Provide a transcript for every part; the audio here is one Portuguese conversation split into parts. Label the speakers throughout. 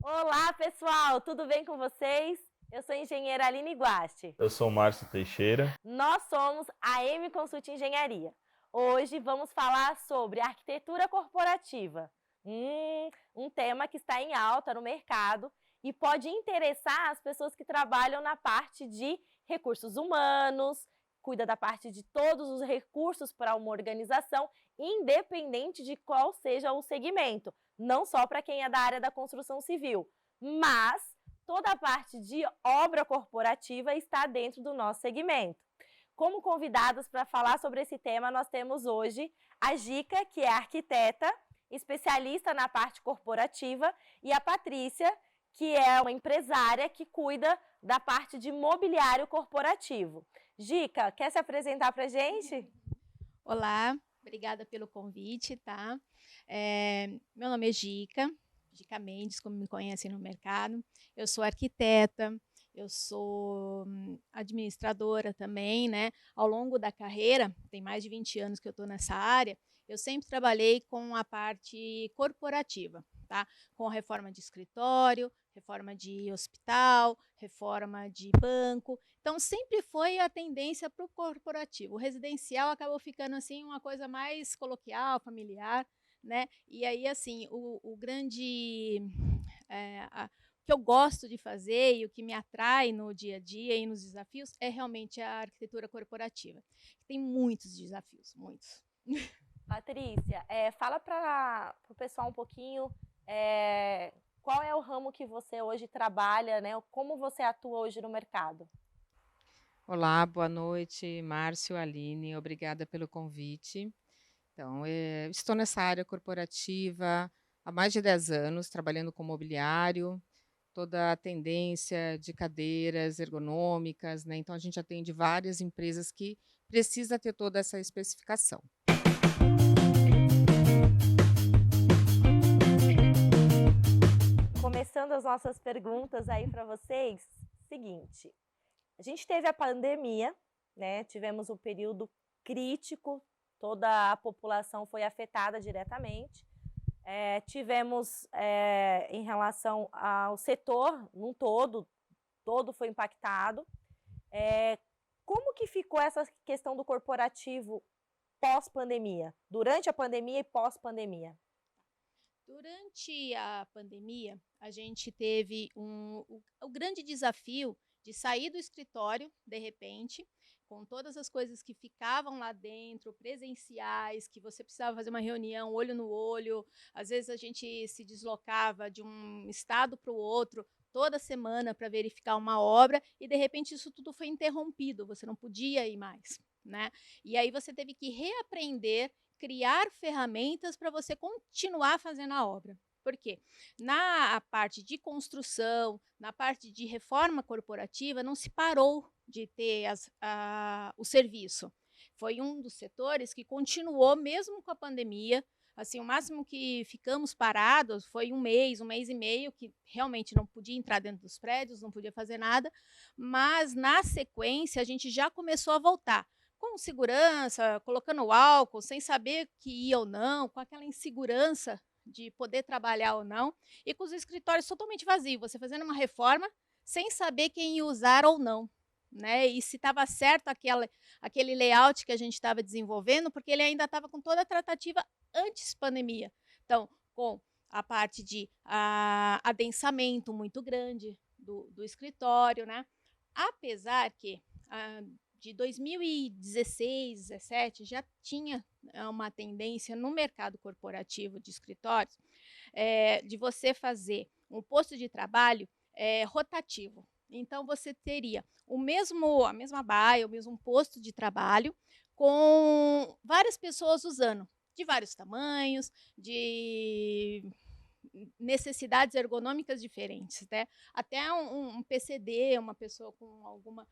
Speaker 1: Olá, pessoal, tudo bem com vocês? Eu sou a engenheira Aline Guasti.
Speaker 2: Eu sou Márcio Teixeira.
Speaker 1: Nós somos a M Consult Engenharia. Hoje vamos falar sobre arquitetura corporativa. Um tema que está em alta no mercado e pode interessar as pessoas que trabalham na parte de recursos humanos, cuida da parte de todos os recursos para uma organização, independente de qual seja o segmento, não só para quem é da área da construção civil, mas toda a parte de obra corporativa está dentro do nosso segmento. Como convidados para falar sobre esse tema, nós temos hoje a Gica, que é arquiteta, especialista na parte corporativa, e a Patrícia, que é uma empresária que cuida da parte de mobiliário corporativo. Gica, quer se apresentar para a gente?
Speaker 3: Olá, obrigada pelo convite, tá? Meu nome é Gica Mendes, como me conhecem no mercado. Eu sou arquiteta, eu sou administradora também, né? Ao longo da carreira, tem mais de 20 anos que eu estou nessa área, eu sempre trabalhei com a parte corporativa, tá? Com reforma de escritório, reforma de hospital, reforma de banco. Então, sempre foi a tendência para o corporativo. O residencial acabou ficando assim uma coisa mais coloquial, familiar, né? E aí, assim, o grande. O que eu gosto de fazer e o que me atrai no dia a dia e nos desafios é realmente a arquitetura corporativa. Tem muitos desafios, muitos.
Speaker 1: Patrícia, fala para o pessoal um pouquinho qual é o ramo que você hoje trabalha, né? Como você atua hoje no mercado?
Speaker 4: Olá, boa noite, Márcio, Aline, obrigada pelo convite. Então, estou nessa área corporativa há mais de 10 anos, trabalhando com mobiliário, toda a tendência de cadeiras ergonômicas, né? Então, a gente atende várias empresas que precisa ter toda essa especificação.
Speaker 1: Começando as nossas perguntas aí para vocês, seguinte, a gente teve a pandemia, né? Tivemos um período crítico, toda a população foi afetada diretamente. Tivemos, em relação ao setor num todo foi impactado. Como que ficou essa questão do corporativo pós-pandemia? Durante a pandemia e pós-pandemia?
Speaker 3: Durante a pandemia, a gente teve o grande desafio de sair do escritório, de repente, com todas as coisas que ficavam lá dentro, presenciais, que você precisava fazer uma reunião olho no olho. Às vezes a gente se deslocava de um estado para o outro toda semana para verificar uma obra e de repente isso tudo foi interrompido, você não podia ir mais, né? E aí você teve que reaprender, criar ferramentas para você continuar fazendo a obra. Por quê? Na parte de construção, na parte de reforma corporativa, não se parou de ter o serviço. Foi um dos setores que continuou mesmo com a pandemia. Assim, o máximo que ficamos parados foi um mês e meio, que realmente não podia entrar dentro dos prédios, não podia fazer nada, mas na sequência a gente já começou a voltar com segurança, colocando álcool, sem saber que ia ou não, com aquela insegurança de poder trabalhar ou não, e com os escritórios totalmente vazios, você fazendo uma reforma sem saber quem ia usar ou não, né? E se estava certo aquele layout que a gente estava desenvolvendo, porque ele ainda estava com toda a tratativa antes pandemia. Então, com a parte de adensamento muito grande do escritório, né? Apesar que de 2016, 17, já tinha uma tendência no mercado corporativo de escritórios de você fazer um posto de trabalho rotativo. Então, você teria a mesma baia, o mesmo posto de trabalho, com várias pessoas usando, de vários tamanhos, de necessidades ergonômicas diferentes, né? Até um PCD, uma pessoa com alguma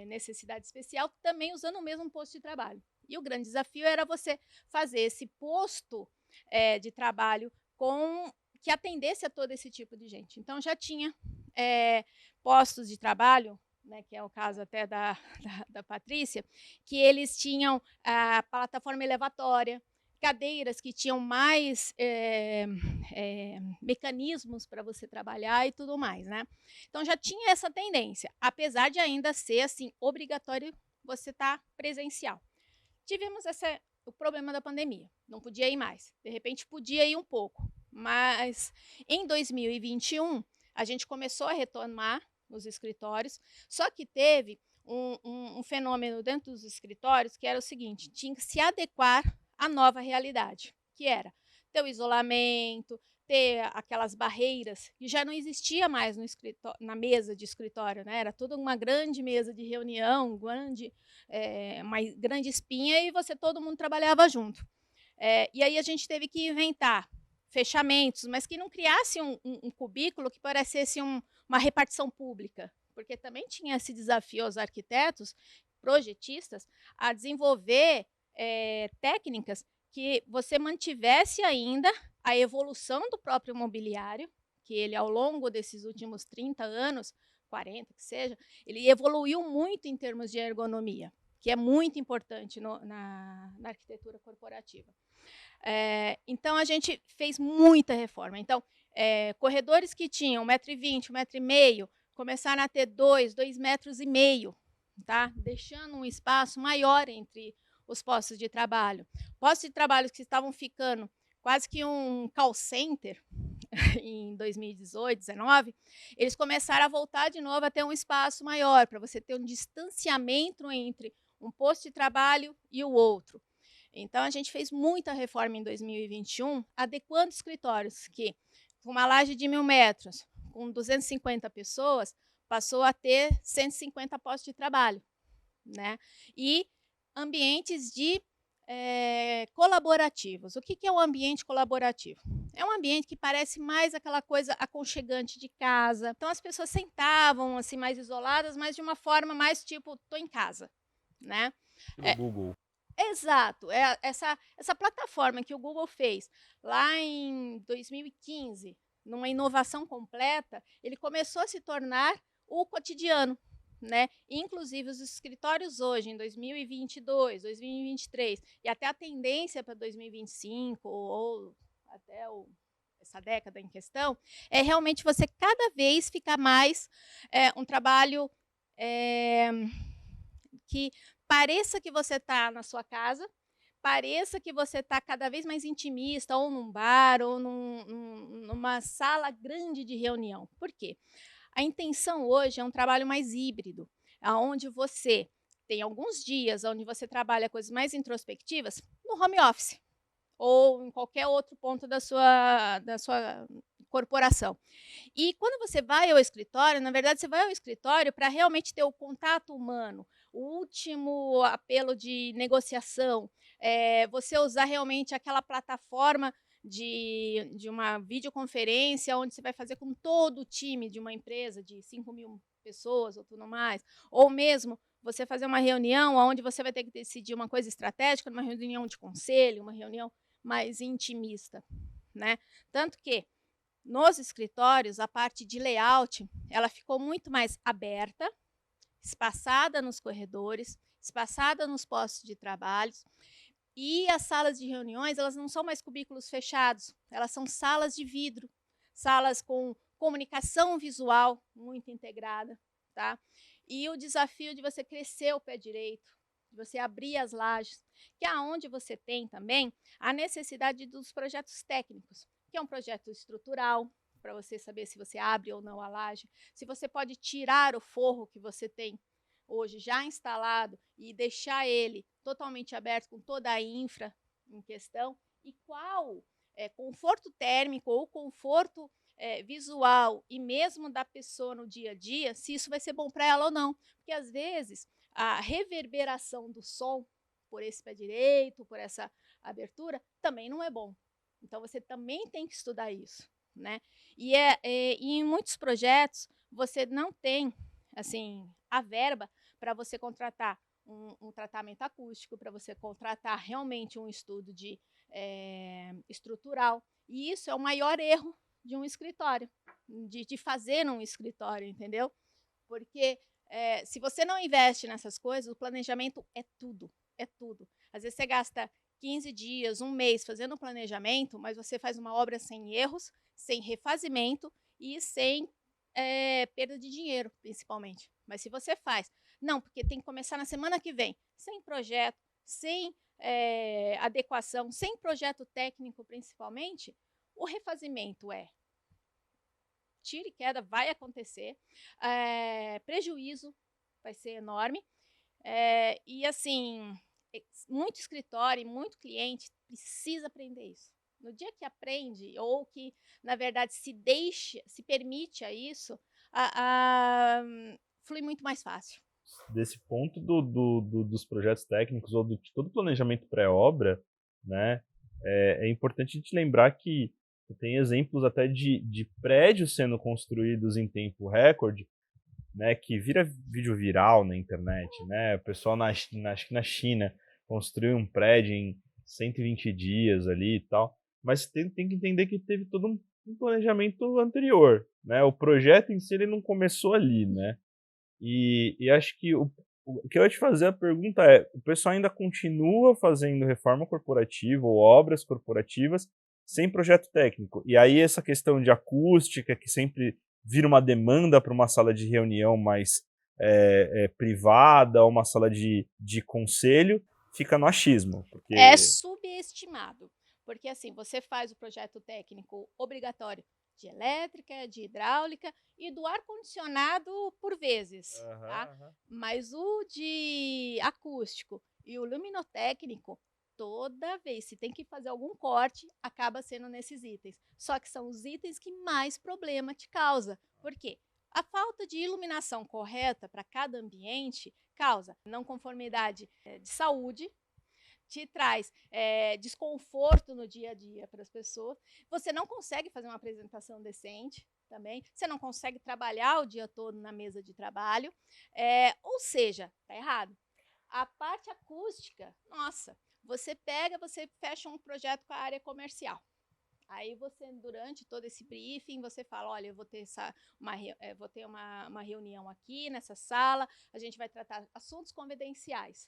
Speaker 3: necessidade especial, também usando o mesmo posto de trabalho. E o grande desafio era você fazer esse posto de trabalho que atendesse a todo esse tipo de gente. Então, já tinha postos de trabalho, né, que é o caso até da Patrícia, que eles tinham a plataforma elevatória, cadeiras que tinham mais mecanismos para você trabalhar e tudo mais, né? Então já tinha essa tendência, apesar de ainda ser assim obrigatório você estar presencial. Tivemos o problema da pandemia, não podia ir mais. De repente podia ir um pouco, mas em 2021 a gente começou a retomar os escritórios, só que teve um fenômeno dentro dos escritórios que era o seguinte: tinha que se adequar à nova realidade, que era ter o isolamento, ter aquelas barreiras que já não existia mais na mesa de escritório, né? Era toda uma grande mesa de reunião, uma grande espinha, e todo mundo trabalhava junto. E aí a gente teve que inventar fechamentos, mas que não criasse um cubículo que parecesse uma repartição pública, porque também tinha esse desafio aos arquitetos, projetistas, a desenvolver técnicas que você mantivesse ainda a evolução do próprio mobiliário, que ele, ao longo desses últimos 30 anos, 40 que seja, ele evoluiu muito em termos de ergonomia, que é muito importante na arquitetura corporativa. Então, a gente fez muita reforma. Então, corredores que tinham 1,20 m, 1,5 m, começaram a ter 2,5 m, tá? Deixando um espaço maior entre os postos de trabalho. Postos de trabalho que estavam ficando quase que um call center em 2018, 2019, eles começaram a voltar de novo a ter um espaço maior, para você ter um distanciamento entre um posto de trabalho e o outro. Então, a gente fez muita reforma em 2021, adequando escritórios que, com uma laje de 1.000 metros, com 250 pessoas, passou a ter 150 postos de trabalho, né? E ambientes colaborativos. O que é um ambiente colaborativo? É um ambiente que parece mais aquela coisa aconchegante de casa. Então, as pessoas sentavam assim mais isoladas, mas de uma forma mais tipo, tô em casa, né?
Speaker 2: Google.
Speaker 3: Exato. Essa plataforma que o Google fez lá em 2015, numa inovação completa, ele começou a se tornar o cotidiano, né? Inclusive, os escritórios hoje, em 2022, 2023, e até a tendência para 2025, ou até essa década em questão, é realmente você cada vez ficar mais um trabalho que pareça que você está na sua casa, pareça que você está cada vez mais intimista, ou num bar, ou numa sala grande de reunião. Por quê? A intenção hoje é um trabalho mais híbrido, onde você tem alguns dias onde você trabalha coisas mais introspectivas no home office ou em qualquer outro ponto da sua corporação. E quando você vai ao escritório, na verdade, você vai ao escritório para realmente ter o contato humano, o último apelo de negociação, você usar realmente aquela plataforma de uma videoconferência onde você vai fazer com todo o time de uma empresa de 5.000 pessoas ou tudo mais, ou mesmo você fazer uma reunião onde você vai ter que decidir uma coisa estratégica, uma reunião de conselho, uma reunião mais intimista, né? Tanto que nos escritórios a parte de layout ela ficou muito mais aberta, espaçada nos corredores, espaçada nos postos de trabalho. E as salas de reuniões, elas não são mais cubículos fechados, elas são salas de vidro, salas com comunicação visual muito integrada, tá? E o desafio de você crescer o pé direito, de você abrir as lajes, que é onde você tem também a necessidade dos projetos técnicos, que é um projeto estrutural, para você saber se você abre ou não a laje, se você pode tirar o forro que você tem hoje já instalado e deixar ele totalmente aberto com toda a infra em questão, e qual conforto térmico ou conforto visual e mesmo da pessoa no dia a dia, se isso vai ser bom para ela ou não. Porque às vezes a reverberação do som por esse pé direito, por essa abertura, também não é bom. Então você também tem que estudar isso, né? E em muitos projetos você não tem assim a verba para você contratar um tratamento acústico, para você contratar realmente um estudo estrutural. E isso é o maior erro de um escritório, de fazer um escritório, entendeu? Porque se você não investe nessas coisas, o planejamento é tudo, é tudo. Às vezes você gasta 15 dias, um mês fazendo um planejamento, mas você faz uma obra sem erros, sem refazimento e sem perda de dinheiro, principalmente. Mas se você faz, não, porque tem que começar na semana que vem, sem projeto, sem adequação, sem projeto técnico, principalmente, o refazimento tira e queda, vai acontecer, prejuízo vai ser enorme, e assim, muito escritório e muito cliente precisa aprender isso. No dia que aprende, ou que, na verdade, se permite a isso, flui muito mais fácil.
Speaker 2: Desse ponto dos projetos técnicos ou de todo o planejamento pré-obra, né, é importante a gente lembrar que tem exemplos até de prédios sendo construídos em tempo recorde, né, que vira vídeo viral na internet, né? O pessoal acho que na China construiu um prédio em 120 dias ali e tal, mas tem que entender que teve todo um planejamento anterior, né? O projeto em si ele não começou ali, né? E acho que o que eu ia te fazer a pergunta o pessoal ainda continua fazendo reforma corporativa ou obras corporativas sem projeto técnico? E aí essa questão de acústica, que sempre vira uma demanda para uma sala de reunião mais privada, ou uma sala de conselho, fica no achismo. Porque...
Speaker 3: É subestimado, porque assim, você faz o projeto técnico obrigatório de elétrica, de hidráulica e do ar-condicionado por vezes, tá? Mas o de acústico e o luminotécnico, toda vez, se tem que fazer algum corte, acaba sendo nesses itens. Só que são os itens que mais problema te causa. Por quê? A falta de iluminação correta para cada ambiente causa não conformidade de saúde, te traz desconforto no dia a dia para as pessoas. Você não consegue fazer uma apresentação decente também. Você não consegue trabalhar o dia todo na mesa de trabalho. Ou seja, tá errado. A parte acústica, nossa, você fecha um projeto com a área comercial. Aí você, durante todo esse briefing, você fala, olha, eu vou ter uma reunião aqui nessa sala, a gente vai tratar assuntos confidenciais.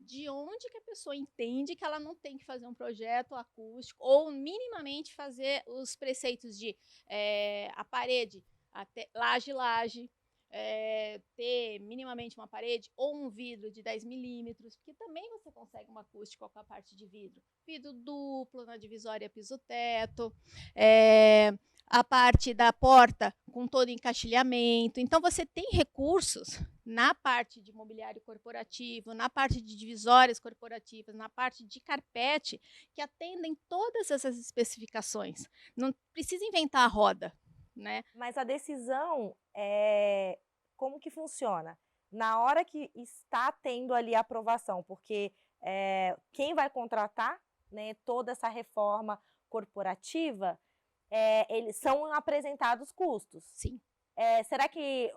Speaker 3: De onde que a pessoa entende que ela não tem que fazer um projeto acústico ou minimamente fazer os preceitos de a parede, até laje, ter minimamente uma parede ou um vidro de 10 milímetros, porque também você consegue uma acústica com a parte de vidro. Vidro duplo na divisória piso-teto, a parte da porta com todo encaixilhamento. Então, você tem recursos na parte de mobiliário corporativo, na parte de divisórias corporativas, na parte de carpete, que atendem todas essas especificações. Não precisa inventar a roda, né?
Speaker 1: Mas a decisão, como que funciona? Na hora que está tendo ali a aprovação, porque quem vai contratar, né, toda essa reforma corporativa, eles são apresentados custos.
Speaker 3: Sim.
Speaker 1: Será que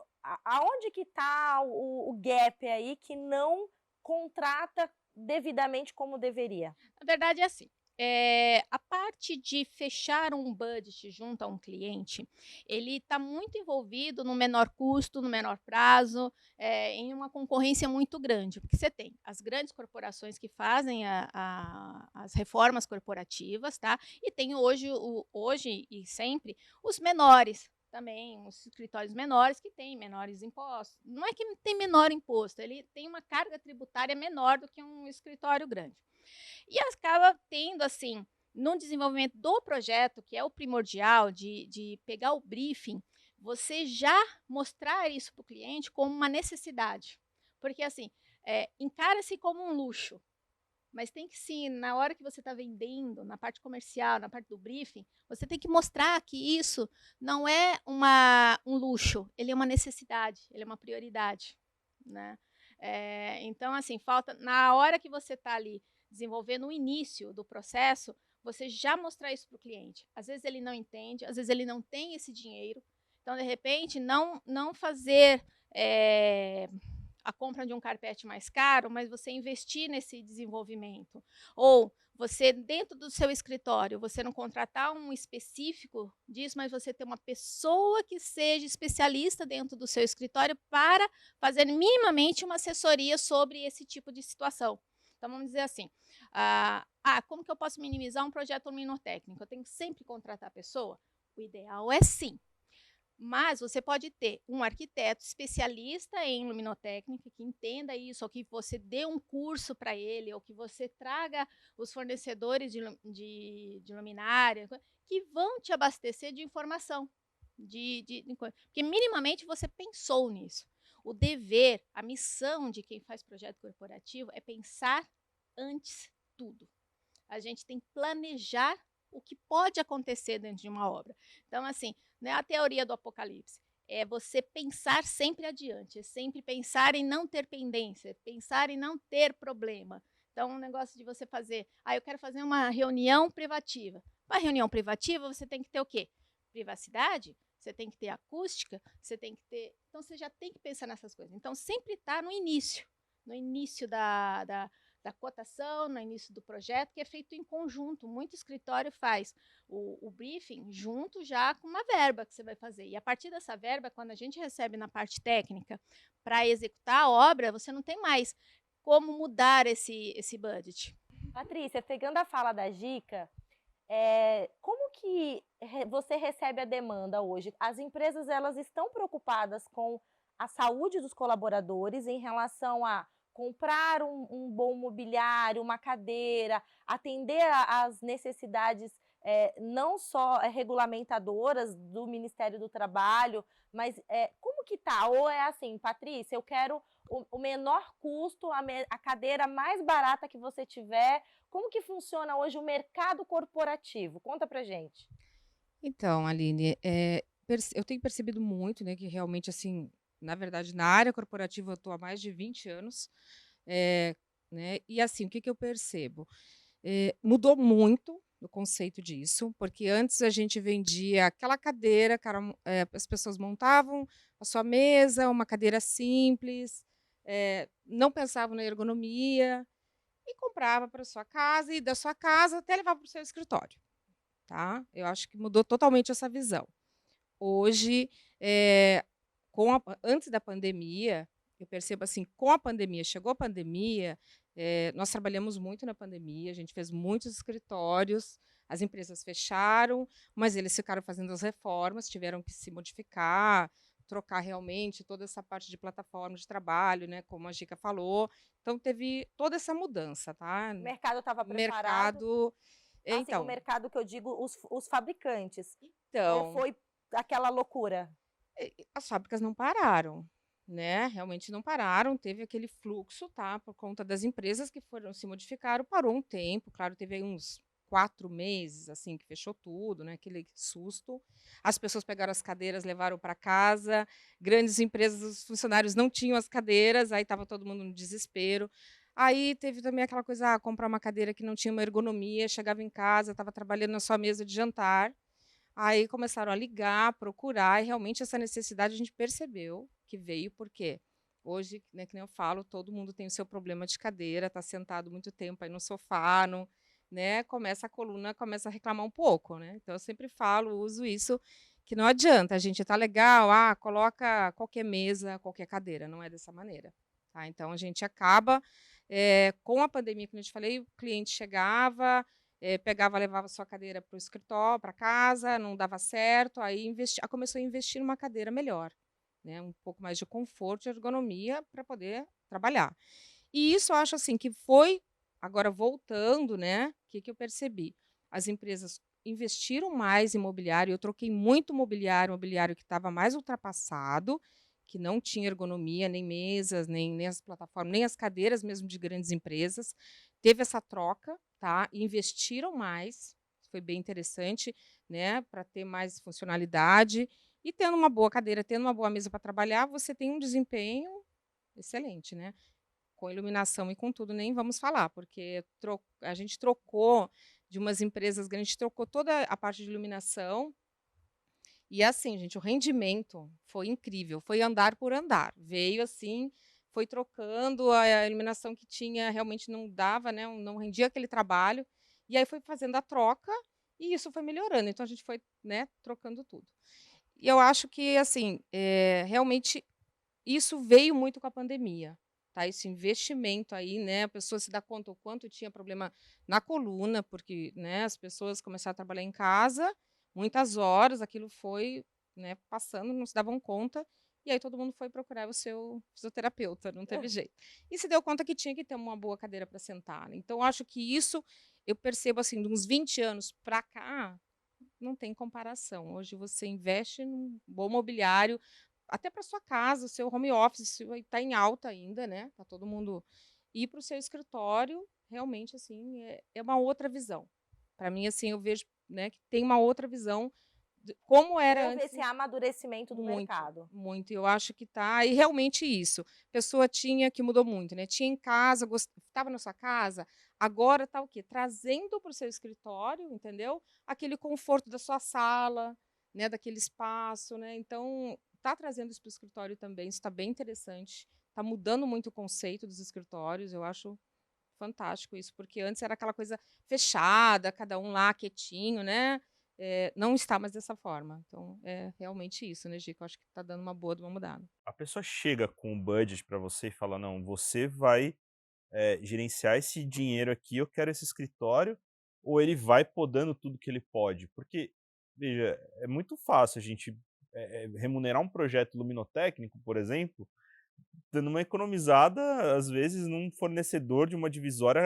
Speaker 1: aonde que está o gap aí que não contrata devidamente como deveria?
Speaker 3: Na verdade é assim, a parte de fechar um budget junto a um cliente, ele está muito envolvido no menor custo, no menor prazo, em uma concorrência muito grande, porque você tem as grandes corporações que fazem as reformas corporativas, tá? E tem hoje e sempre os menores também, os escritórios menores que têm menores impostos. Não é que tem menor imposto, ele tem uma carga tributária menor do que um escritório grande. E acaba tendo, assim, no desenvolvimento do projeto, que é o primordial, de pegar o briefing, você já mostrar isso para o cliente como uma necessidade. Porque, assim, encara-se como um luxo, mas tem que sim, na hora que você está vendendo, na parte comercial, na parte do briefing, você tem que mostrar que isso não é um luxo, ele é uma necessidade, ele é uma prioridade, né? Então, assim, falta, na hora que você está ali desenvolvendo o início do processo, você já mostrar isso para o cliente. Às vezes ele não entende, às vezes ele não tem esse dinheiro, então, de repente, não fazer a compra de um carpete mais caro, mas você investir nesse desenvolvimento. Ou você, dentro do seu escritório, você não contratar um específico disso, mas você ter uma pessoa que seja especialista dentro do seu escritório para fazer minimamente uma assessoria sobre esse tipo de situação. Então, vamos dizer assim, como que eu posso minimizar um projeto luminotécnico? Eu tenho que sempre contratar a pessoa? O ideal é sim. Mas você pode ter um arquiteto especialista em luminotécnica que entenda isso, ou que você dê um curso para ele, ou que você traga os fornecedores de luminária, que vão te abastecer de informação. Porque minimamente você pensou nisso. O dever, a missão de quem faz projeto corporativo é pensar antes tudo. A gente tem que planejar o que pode acontecer dentro de uma obra. Então, assim, não é a teoria do apocalipse. É você pensar sempre adiante, é sempre pensar em não ter pendência, pensar em não ter problema. Então, um negócio de você fazer, eu quero fazer uma reunião privativa. Para reunião privativa, você tem que ter o quê? Privacidade, você tem que ter acústica, você tem que ter. Então, você já tem que pensar nessas coisas. Então, sempre está no início da cotação, no início do projeto, que é feito em conjunto. Muito escritório faz o briefing junto já com uma verba que você vai fazer. E a partir dessa verba, quando a gente recebe na parte técnica para executar a obra, você não tem mais como mudar esse budget.
Speaker 1: Patrícia, pegando a fala da Gica, como que você recebe a demanda hoje? As empresas, elas estão preocupadas com a saúde dos colaboradores em relação a comprar um bom mobiliário, uma cadeira, atender às necessidades não só regulamentadoras do Ministério do Trabalho, mas como que tá? Ou é assim, Patrícia, eu quero o menor custo, a cadeira mais barata que você tiver. Como que funciona hoje o mercado corporativo? Conta pra gente.
Speaker 4: Então, Aline, eu tenho percebido muito, né, que realmente, assim, na verdade, na área corporativa eu estou há mais de 20 anos, né, e assim, o que eu percebo? Mudou muito o conceito disso, porque antes a gente vendia aquela cadeira, as pessoas montavam a sua mesa, uma cadeira simples, não pensavam na ergonomia e comprava para sua casa e da sua casa até levar para o seu escritório, tá? Eu acho que mudou totalmente essa visão. Hoje, antes da pandemia, eu percebo assim, com a pandemia, chegou a pandemia, nós trabalhamos muito na pandemia, a gente fez muitos escritórios, as empresas fecharam, mas eles ficaram fazendo as reformas, tiveram que se modificar, trocar realmente toda essa parte de plataforma de trabalho, né, como a Gica falou. Então, teve toda essa mudança, tá?
Speaker 1: O mercado estava
Speaker 4: O
Speaker 1: preparado?
Speaker 4: mercado.
Speaker 1: Assim, o
Speaker 4: Então,
Speaker 1: mercado que eu digo, os fabricantes.
Speaker 4: então
Speaker 1: Foi aquela loucura.
Speaker 4: as fábricas não pararam, né, realmente não pararam, teve aquele fluxo, tá, por conta das empresas que foram se modificaram, parou um tempo, claro, teve aí uns 4 meses, assim, que fechou tudo, né, aquele susto. As pessoas pegaram as cadeiras, levaram para casa, grandes empresas, os funcionários não tinham as cadeiras, aí estava todo mundo no desespero. Aí teve também aquela coisa, comprar uma cadeira que não tinha uma ergonomia, chegava em casa, estava trabalhando na sua mesa de jantar, aí começaram a ligar, procurar, e realmente essa necessidade a gente percebeu que veio, porque hoje, né, que nem eu falo, todo mundo tem o seu problema de cadeira, está sentado muito tempo aí no sofá, né, a coluna começa a reclamar um pouco, né? Então eu sempre falo, uso isso, que não adianta, a gente tá legal, coloca qualquer mesa, qualquer cadeira, não é dessa maneira, tá? Então a gente acaba, com a pandemia, como eu te falei, o cliente chegava, pegava, levava sua cadeira para o escritório, para casa, não dava certo, aí começou a investir numa cadeira melhor, né, um pouco mais de conforto e ergonomia para poder trabalhar. E isso eu acho assim que foi, agora voltando, né, o que eu percebi? As empresas investiram mais em mobiliário, eu troquei muito mobiliário que estava mais ultrapassado, que não tinha ergonomia, nem mesas, nem as plataformas, nem as cadeiras mesmo de grandes empresas. Teve essa troca, tá? E investiram mais, foi bem interessante, né, para ter mais funcionalidade. E tendo uma boa cadeira, tendo uma boa mesa para trabalhar, você tem um desempenho excelente, né? Com iluminação e com tudo, nem vamos falar, porque a gente trocou de umas empresas grandes, a gente trocou toda a parte de iluminação. E assim, gente, o rendimento foi incrível, foi andar por andar. Veio assim, foi trocando, a iluminação que tinha realmente não dava, né, não rendia aquele trabalho, e aí foi fazendo a troca, e isso foi melhorando. Então a gente foi, né, trocando tudo. E eu acho que, assim, realmente isso veio muito com a pandemia, tá? Esse investimento aí, né? A pessoa se dá conta o quanto tinha problema na coluna, porque, né, as pessoas começaram a trabalhar em casa, muitas horas, aquilo foi, né, passando, não se davam conta, e aí todo mundo foi procurar o seu fisioterapeuta, não teve jeito. E se deu conta que tinha que ter uma boa cadeira para sentar, né? Então, acho que isso eu percebo assim, de uns 20 anos para cá, não tem comparação. Hoje você investe num bom mobiliário, até para sua casa, o seu home office está em alta ainda, né? Tá todo mundo ir para o seu escritório, realmente assim é uma outra visão. Para mim assim eu vejo, né, que tem uma outra visão de como era
Speaker 1: Houve
Speaker 4: antes.
Speaker 1: esse amadurecimento do
Speaker 4: Muito,
Speaker 1: mercado.
Speaker 4: muito. Eu acho que tá. E realmente isso. A pessoa tinha que mudou muito, né? Tinha em casa, estava na sua casa, agora tá o quê? Trazendo para o seu escritório, entendeu? Aquele conforto da sua sala, né? Daquele espaço, né? Então, tá trazendo isso para o escritório também. Isso está bem interessante. Está mudando muito o conceito dos escritórios. Eu acho fantástico isso, porque antes era aquela coisa fechada, cada um lá quietinho, né? Não está mais dessa forma. Então, é realmente isso, né, Gico? Eu acho que está dando uma boa de uma mudada.
Speaker 2: A pessoa chega com um budget para você e fala, não, você vai gerenciar esse dinheiro aqui, eu quero esse escritório, ou ele vai podando tudo que ele pode? Porque, veja, é muito fácil a gente remunerar um projeto luminotécnico, por exemplo, dando uma economizada, às vezes, num fornecedor de uma divisória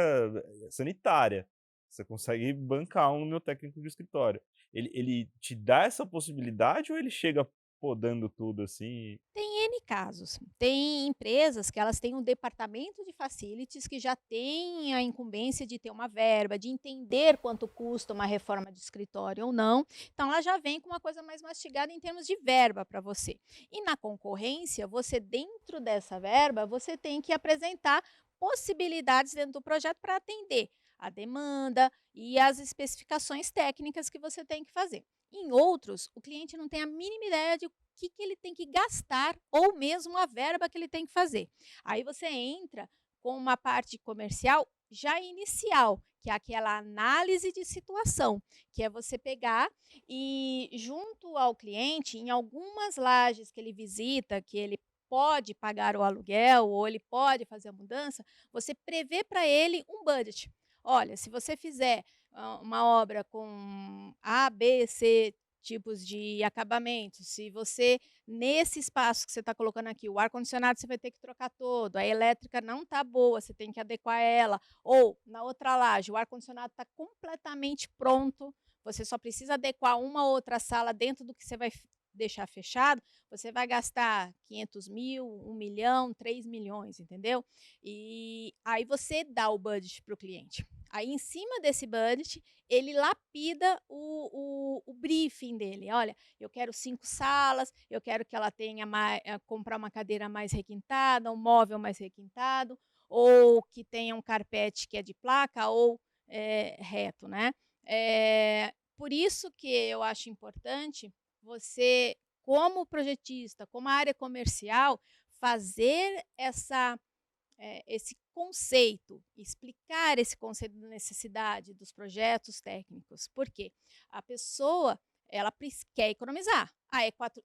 Speaker 2: sanitária. Você consegue bancar um luminotécnico de escritório. Ele te dá essa possibilidade ou ele chega podando tudo assim?
Speaker 3: Tem N casos. Tem empresas que elas têm um departamento de facilities que já tem a incumbência de ter uma verba, de entender quanto custa uma reforma de escritório ou não. Então, ela já vem com uma coisa mais mastigada em termos de verba para você. E na concorrência, você dentro dessa verba, você tem que apresentar possibilidades dentro do projeto para atender a demanda e as especificações técnicas que você tem que fazer. Em outros, o cliente não tem a mínima ideia de que ele tem que gastar ou mesmo a verba que ele tem que fazer. Aí você entra com uma parte comercial já inicial, que é aquela análise de situação, que é você pegar e junto ao cliente, em algumas lajes que ele visita, que ele pode pagar o aluguel ou ele pode fazer a mudança, você prevê para ele um budget. Olha, se você fizer uma obra com A, B, C tipos de acabamento, se você nesse espaço que você está colocando aqui, o ar-condicionado você vai ter que trocar todo, a elétrica não está boa, você tem que adequar ela, ou na outra laje, o ar-condicionado está completamente pronto, você só precisa adequar uma outra sala dentro do que você vai deixar fechado, você vai gastar 500 mil, 1 milhão, 3 milhões, entendeu? E aí você dá o budget para o cliente. Aí, em cima desse budget, ele lapida o briefing dele. Olha, eu quero 5 salas, eu quero que ela tenha comprar uma cadeira mais requintada, um móvel mais requintado, ou que tenha um carpete que é de placa ou reto, né? Por isso que eu acho importante você, como projetista, como área comercial, fazer esse conceito, explicar esse conceito da necessidade dos projetos técnicos. Por quê? A pessoa ela quer economizar.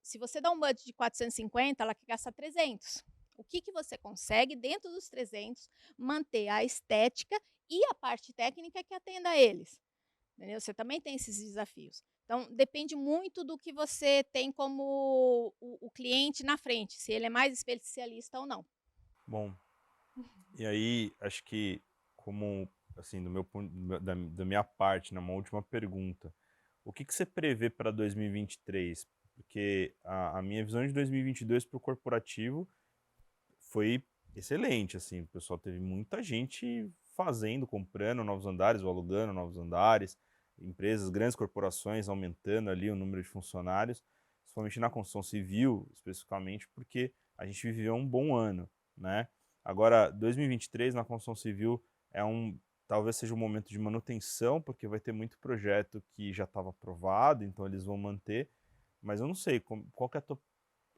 Speaker 3: Se você dá um budget de 450, ela quer gastar 300. O que você consegue, dentro dos 300, manter a estética e a parte técnica que atenda a eles? Entendeu? Você também tem esses desafios. Então, depende muito do que você tem como o cliente na frente, se ele é mais especialista ou não.
Speaker 2: Bom, e aí, acho que, como, assim, da minha parte, uma última pergunta. O que você prevê para 2023? Porque a minha visão de 2022 para o corporativo foi excelente, assim. O pessoal teve muita gente fazendo, comprando novos andares ou alugando novos andares, empresas, grandes corporações aumentando ali o número de funcionários, principalmente na construção civil, especificamente, porque a gente viveu um bom ano, né? Agora, 2023 na construção civil talvez seja um momento de manutenção, porque vai ter muito projeto que já estava aprovado, então eles vão manter, mas eu não sei, qual que é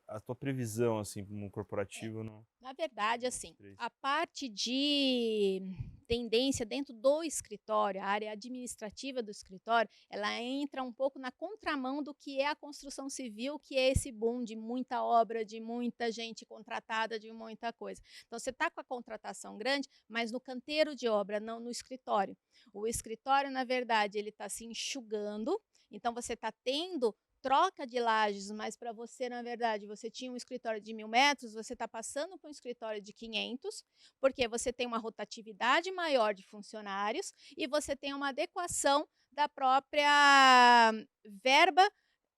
Speaker 2: a tua previsão, assim, no corporativo no
Speaker 3: Na verdade, assim,
Speaker 2: 2023?
Speaker 3: a parte de tendência dentro do escritório, a área administrativa do escritório, ela entra um pouco na contramão do que é a construção civil, que é esse boom de muita obra, de muita gente contratada, de muita coisa. Então, você está com a contratação grande, mas no canteiro de obra, não no escritório. O escritório, na verdade, ele está se enxugando, então você está tendo troca de lajes, mas para você, na verdade, você tinha um escritório de 1.000 metros, você está passando para um escritório de 500, porque você tem uma rotatividade maior de funcionários e você tem uma adequação da própria verba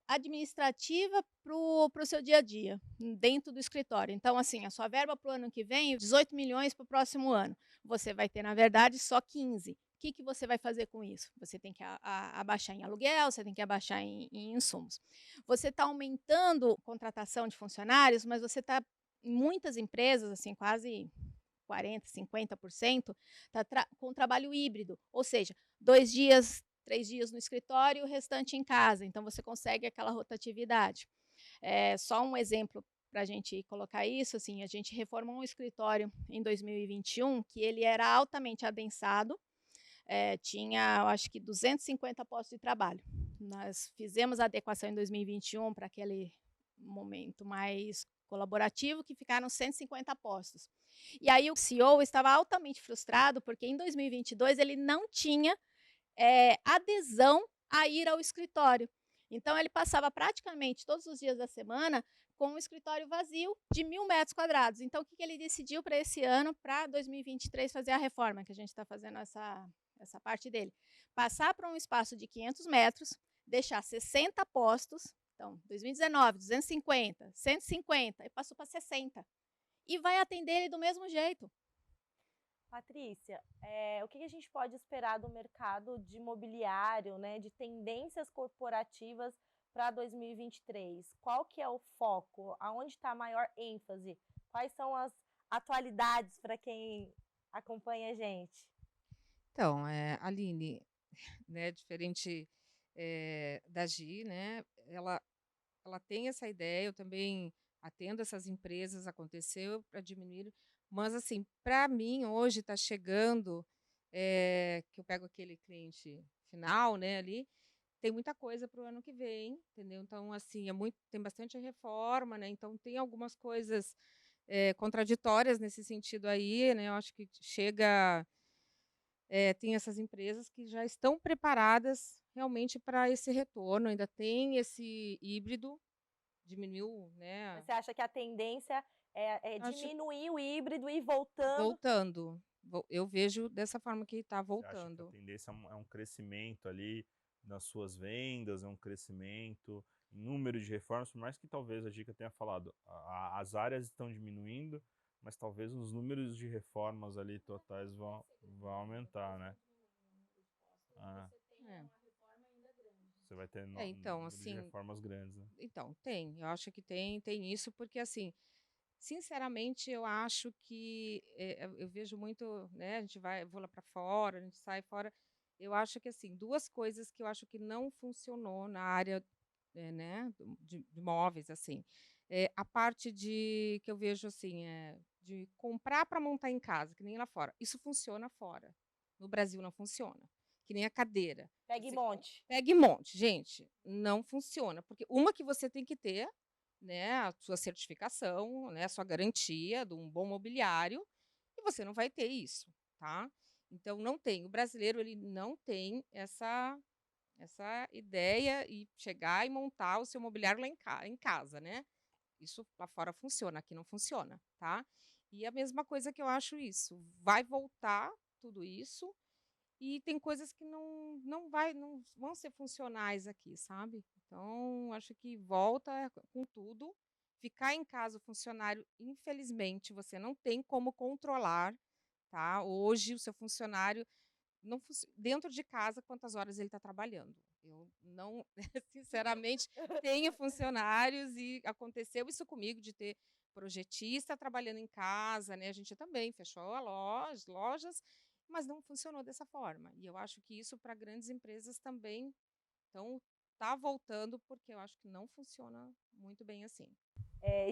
Speaker 3: administrativa para o seu dia a dia, dentro do escritório. Então, assim, a sua verba para o ano que vem, 18 milhões para o próximo ano. Você vai ter, na verdade, só 15. O que você vai fazer com isso? Você tem que abaixar em aluguel, você tem que abaixar em insumos. Você está aumentando a contratação de funcionários, mas você está, em muitas empresas, assim, quase 40%, 50%, está com trabalho híbrido, ou seja, 2 dias, 3 dias no escritório e o restante em casa. Então, você consegue aquela rotatividade. Só um exemplo para a gente colocar isso, assim, a gente reformou um escritório em 2021 que ele era altamente adensado, tinha, eu acho que 250 postos de trabalho. Nós fizemos a adequação em 2021 para aquele momento mais colaborativo, que ficaram 150 postos. E aí o CEO estava altamente frustrado, porque em 2022 ele não tinha adesão a ir ao escritório. Então, ele passava praticamente todos os dias da semana com um escritório vazio de 1.000 metros quadrados. Então, o que ele decidiu para esse ano, para 2023, fazer a reforma, que a gente está fazendo essa parte dele? Passar para um espaço de 500 metros, deixar 60 postos, então, 2019, 250, 150, e passou para 60. E vai atender ele do mesmo jeito.
Speaker 1: Patrícia, o que a gente pode esperar do mercado de imobiliário, né, de tendências corporativas para 2023? Qual que é o foco? Aonde está a maior ênfase? Quais são as atualidades para quem acompanha a gente?
Speaker 4: Então, Aline, né, diferente da Gi, né, ela tem essa ideia, eu também atendo essas empresas, aconteceu para diminuir, mas assim, para mim hoje está chegando, que eu pego aquele cliente final, né, ali, tem muita coisa para o ano que vem, entendeu? Então, assim, tem bastante reforma, né? Então tem algumas coisas contraditórias nesse sentido aí, né? Eu acho que tem essas empresas que já estão preparadas realmente para esse retorno, ainda tem esse híbrido, diminuiu, né?
Speaker 1: Você acha que a tendência é
Speaker 4: Acho
Speaker 1: diminuir o híbrido e ir voltando?
Speaker 4: voltando. Eu vejo dessa forma que está
Speaker 2: Você acha que a
Speaker 4: voltando.
Speaker 2: tendência é um crescimento ali nas suas vendas, é um crescimento em número de reformas, por mais que talvez a Dica tenha falado, as áreas estão diminuindo, mas talvez os números de reformas ali totais vão aumentar, né? Ah,
Speaker 4: É.
Speaker 2: você vai ter
Speaker 4: Então,
Speaker 2: número de
Speaker 4: assim,
Speaker 2: reformas grandes, né?
Speaker 4: então, tem. Eu acho que tem isso, porque assim, sinceramente, eu acho que eu vejo muito, né? A gente vou lá para fora, a gente sai fora. Eu acho que assim, duas coisas que eu acho que não funcionou na área, né, de imóveis, assim, a parte de que eu vejo assim, de comprar para montar em casa, que nem lá fora. Isso funciona fora. No Brasil não funciona. Que nem a cadeira.
Speaker 1: Pegue monte.
Speaker 4: Pegue e monte, gente, não funciona, porque uma que você tem que ter, né, a sua certificação, né, a sua garantia de um bom mobiliário, e você não vai ter isso, tá? Então não tem, o brasileiro ele não tem essa ideia e chegar e montar o seu mobiliário lá em casa, né? Isso lá fora funciona, aqui não funciona, tá? E a mesma coisa que eu acho isso, vai voltar tudo isso, e tem coisas que não vão ser funcionais aqui, sabe. Então, acho que volta com tudo. Ficar em casa o funcionário, infelizmente, você não tem como controlar, tá. Hoje o seu funcionário não funci dentro de casa, quantas horas ele está trabalhando. Eu não sinceramente, tenho funcionários e aconteceu isso comigo de ter projetista trabalhando em casa, né, a gente também fechou a lojas, mas não funcionou dessa forma. E eu acho que isso para grandes empresas também, então, tá voltando, porque eu acho que não funciona muito bem assim.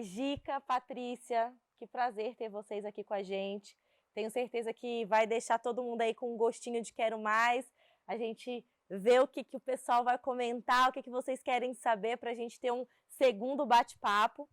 Speaker 1: Gica, Patrícia, que prazer ter vocês aqui com a gente. Tenho certeza que vai deixar todo mundo aí com um gostinho de quero mais. A gente vê o que o pessoal vai comentar, o que vocês querem saber para a gente ter um segundo bate-papo.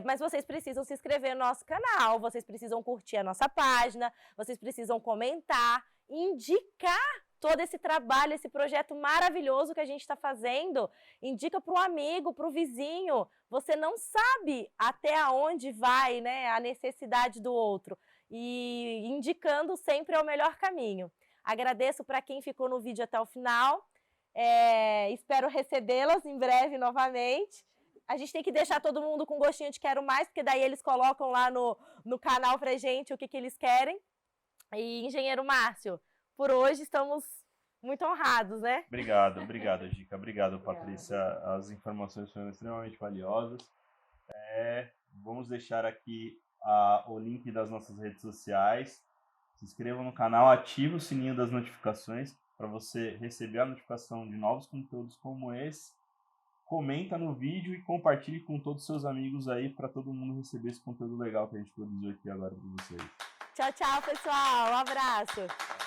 Speaker 1: Mas vocês precisam se inscrever no nosso canal, vocês precisam curtir a nossa página, vocês precisam comentar, indicar todo esse trabalho, esse projeto maravilhoso que a gente está fazendo. Indica para o amigo, para o vizinho. Você não sabe até onde vai, né, a necessidade do outro. E indicando sempre é o melhor caminho. Agradeço para quem ficou no vídeo até o final. Espero recebê-las em breve novamente. A gente tem que deixar todo mundo com gostinho de quero mais, porque daí eles colocam lá no canal pra gente o que eles querem. E, engenheiro Márcio, por hoje estamos muito honrados, né?
Speaker 2: Obrigado, Gica. Obrigado, Patrícia. As informações foram extremamente valiosas. Vamos deixar aqui o link das nossas redes sociais. Se inscrevam no canal, ative o sininho das notificações para você receber a notificação de novos conteúdos como esse. Comenta no vídeo e compartilhe com todos os seus amigos aí para todo mundo receber esse conteúdo legal que a gente produziu aqui agora para vocês.
Speaker 1: Tchau, pessoal. Um abraço.